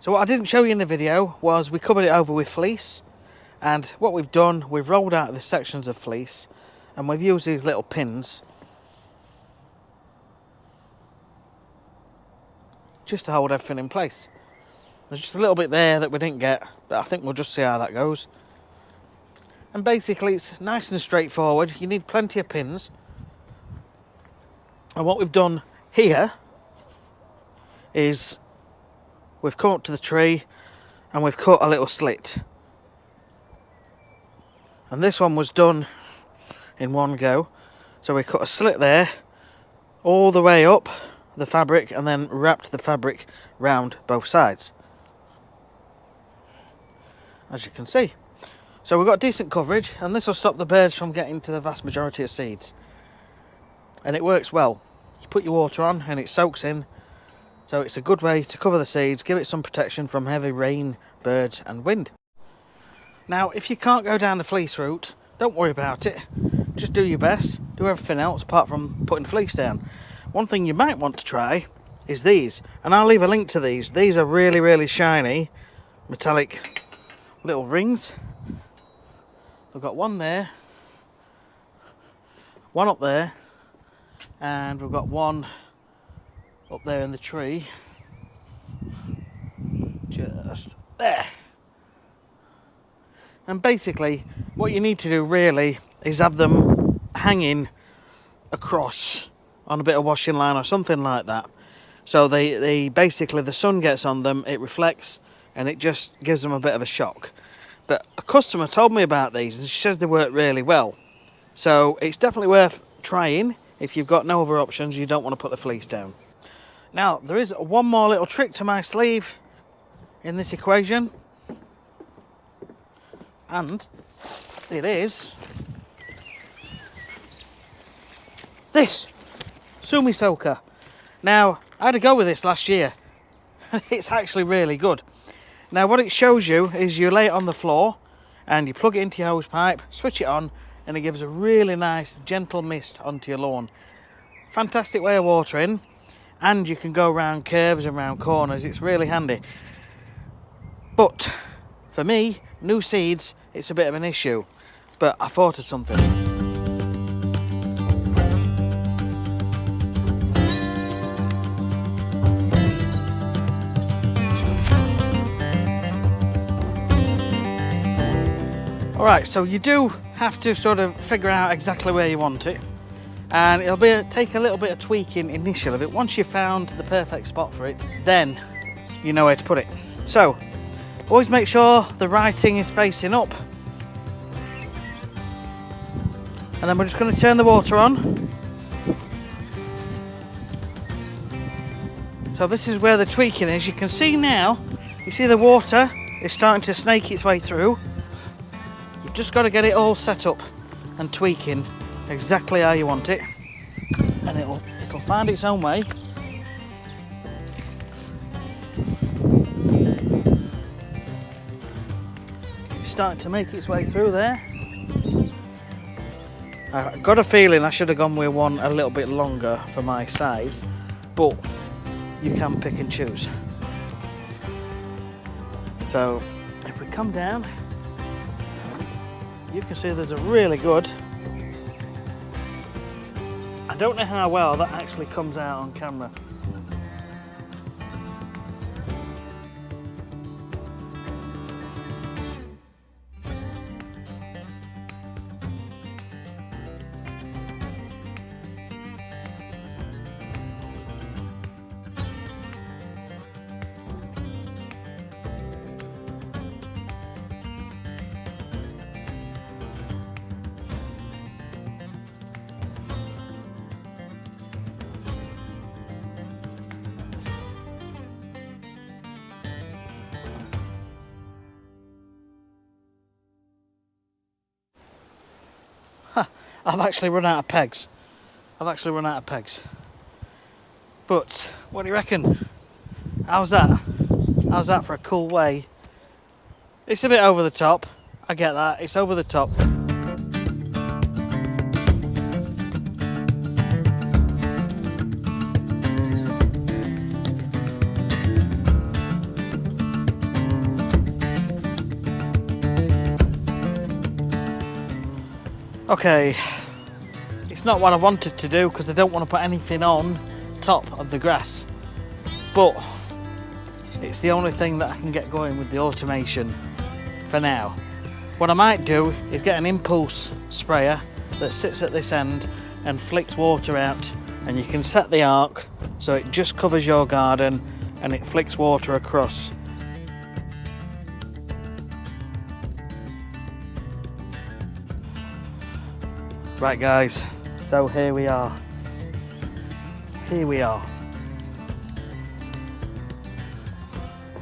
So what I didn't show you in the video was we covered it over with fleece, and what we've done, we've rolled out the sections of fleece and we've used these little pins just to hold everything in place. There's just a little bit there that we didn't get, but I think we'll just see how that goes. And basically it's nice and straightforward. You need plenty of pins, and what we've done here is we've come up to the tree and we've cut a little slit, and this one was done in one go. So we cut a slit there all the way up the fabric and then wrapped the fabric round both sides, as you can see. So we've got decent coverage, and this will stop the birds from getting to the vast majority of seeds, and it works well. You put your water on and it soaks in, so it's a good way to cover the seeds, give it some protection from heavy rain, birds and wind. Now if you can't go down the fleece route, don't worry about it, just do your best, do everything else apart from putting fleece down. One thing you might want to try is these, and I'll leave a link to these. These are really shiny metallic little rings. We've got one there, one up there, and we've got one up there in the tree, just there. And basically what you need to do really is have them hanging across on a bit of washing line or something like that, so they basically, the sun gets on them, it reflects, and it just gives them a bit of a shock. But a customer told me about these and she says they work really well, so it's definitely worth trying if you've got no other options, you don't want to put the fleece down. Now there is one more little trick to my sleeve in this equation, and it is this Sumi Soaker. Now I had a go with this last year. It's actually really good. Now what it shows you is you lay it on the floor and you plug it into your hose pipe, switch it on, and it gives a really nice gentle mist onto your lawn. Fantastic way of watering, and you can go around curves and around corners. It's really handy. But for me, new seeds, it's a bit of an issue, but I thought of something. Alright, so you do have to sort of figure out exactly where you want it, and it'll take a little bit of tweaking initially, but once you've found the perfect spot for it, then you know where to put it. So always make sure the writing is facing up, and then we're just going to turn the water on. So this is where the tweaking is. You can see now, you see the water is starting to snake its way through. You've just got to get it all set up and tweaking exactly how you want it, and it'll find its own way. It's starting to make its way through there. I've got a feeling I should have gone with one a little bit longer for my size, but you can pick and choose. So if we come down, you can see there's a really good, I don't know how well that actually comes out on camera. I've actually run out of pegs. But what do you reckon? How's that? How's that for a cool way? It's a bit over the top. I get that. It's over the top. Okay, it's not what I wanted to do because I don't want to put anything on top of the grass, but it's the only thing that I can get going with the automation for now. What I might do is get an impulse sprayer that sits at this end and flicks water out, and you can set the arc so it just covers your garden and it flicks water across. Right guys, so here we are.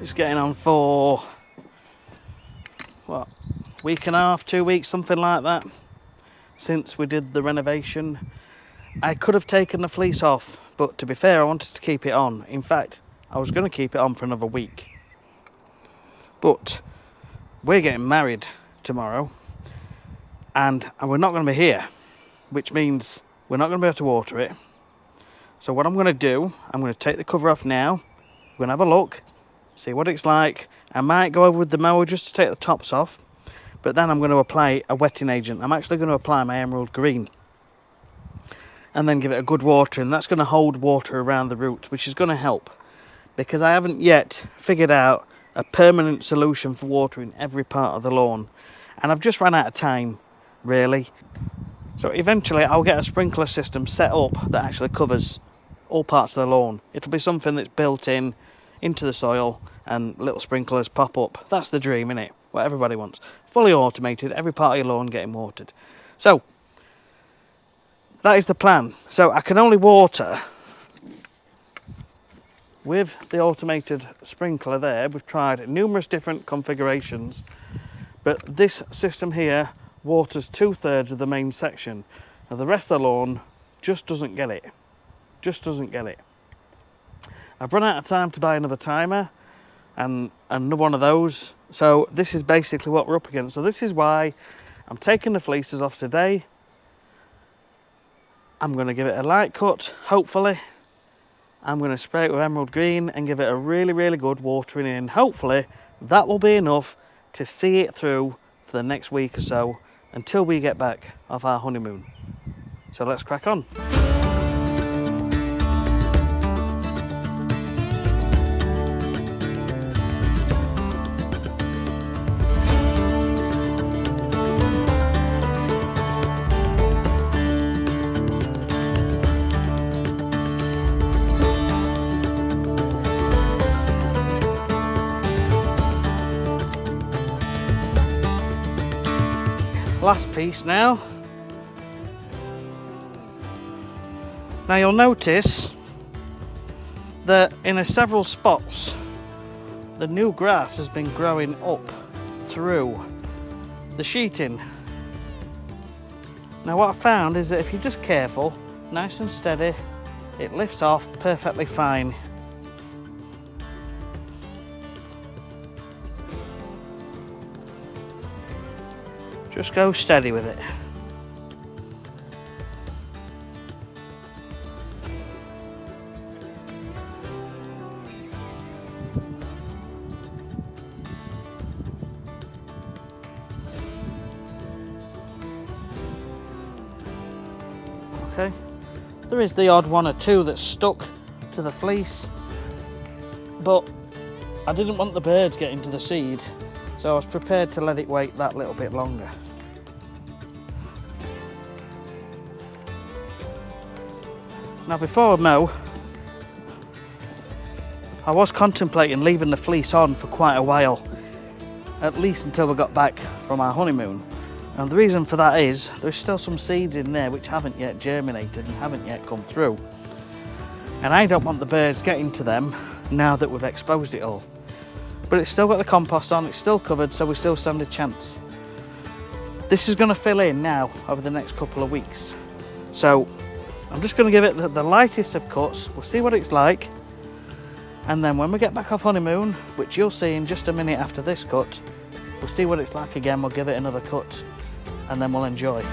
It's getting on for, what, week and a half, 2 weeks, something like that, since we did the renovation. I could have taken the fleece off, but to be fair, I wanted to keep it on. In fact, I was going to keep it on for another week. But we're getting married tomorrow, and we're not going to be here, which means we're not going to be able to water it. So what I'm going to do, I'm going to take the cover off now. We're going to have a look, see what it's like. I might go over with the mower just to take the tops off, but then I'm going to apply a wetting agent. I'm actually going to apply my emerald green and then give it a good watering. That's going to hold water around the roots, which is going to help, because I haven't yet figured out a permanent solution for watering every part of the lawn, and I've just run out of time, really. So eventually I'll get a sprinkler system set up that actually covers all parts of the lawn. It'll be something that's built into the soil, and little sprinklers pop up. That's the dream, innit? What everybody wants. Fully automated, every part of your lawn getting watered. So that is the plan. So I can only water with the automated sprinkler there. We've tried numerous different configurations, but this system here waters 2/3 of the main section. Now the rest of the lawn just doesn't get it. I've run out of time to buy another timer and another one of those. So this is basically what we're up against. So this is why I'm taking the fleeces off today. I'm going to give it a light cut, hopefully. I'm going to spray it with emerald green and give it a really, really good watering in. Hopefully that will be enough to see it through for the next week or so until we get back off our honeymoon. So let's crack on. Last piece now. Now you'll notice that in several spots the new grass has been growing up through the sheeting. Now what I found is that if you're just careful, nice and steady, it lifts off perfectly fine. Just go steady with it. Okay, there is the odd one or two that's stuck to the fleece, but I didn't want the birds getting to the seed, so I was prepared to let it wait that little bit longer. Now before I mow, I was contemplating leaving the fleece on for quite a while, at least until we got back from our honeymoon. And the reason for that is there's still some seeds in there which haven't yet germinated and haven't yet come through. And I don't want the birds getting to them now that we've exposed it all. But it's still got the compost on, it's still covered, so we still stand a chance. This is going to fill in now over the next couple of weeks. So I'm just going to give it the lightest of cuts. We'll see what it's like. And then when we get back off honeymoon, which you'll see in just a minute after this cut, we'll see what it's like again. We'll give it another cut and then we'll enjoy.